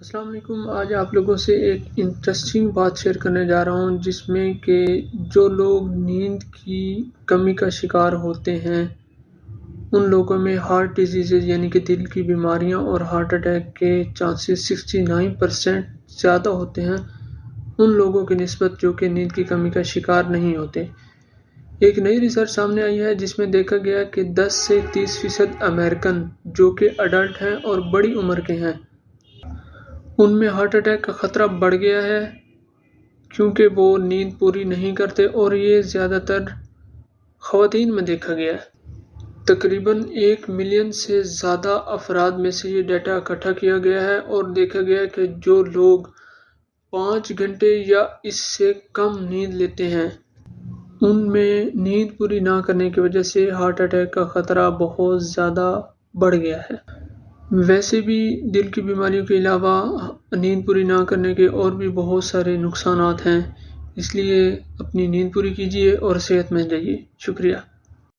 السلام علیکم۔ آج آپ لوگوں سے ایک انٹرسٹنگ بات شیئر کرنے جا رہا ہوں، جس میں کہ جو لوگ نیند کی کمی کا شکار ہوتے ہیں ان لوگوں میں ہارٹ ڈیزیزز یعنی کہ دل کی بیماریاں اور ہارٹ اٹیک کے چانسز 69% زیادہ ہوتے ہیں ان لوگوں کی نسبت جو کہ نیند کی کمی کا شکار نہیں ہوتے۔ ایک نئی ریسرچ سامنے آئی ہے جس میں دیکھا گیا کہ 10 سے 30% امریکن جو کہ اڈلٹ ہیں اور بڑی عمر کے ہیں ان میں ہارٹ اٹیک کا خطرہ بڑھ گیا ہے کیونکہ وہ نیند پوری نہیں کرتے، اور یہ زیادہ تر خواتین میں دیکھا گیا ہے۔ تقریباً 1 ملین سے زیادہ افراد میں سے یہ ڈیٹا اکٹھا کیا گیا ہے اور دیکھا گیا کہ جو لوگ 5 گھنٹے یا اس سے کم نیند لیتے ہیں ان میں نیند پوری نہ کرنے کی وجہ سے ہارٹ اٹیک کا خطرہ بہت زیادہ بڑھ گیا ہے۔ ویسے بھی دل کی بیماریوں کے علاوہ نیند پوری نہ کرنے کے اور بھی بہت سارے نقصانات ہیں، اس لیے اپنی نیند پوری کیجیے اور صحت مند رہیے۔ شکریہ۔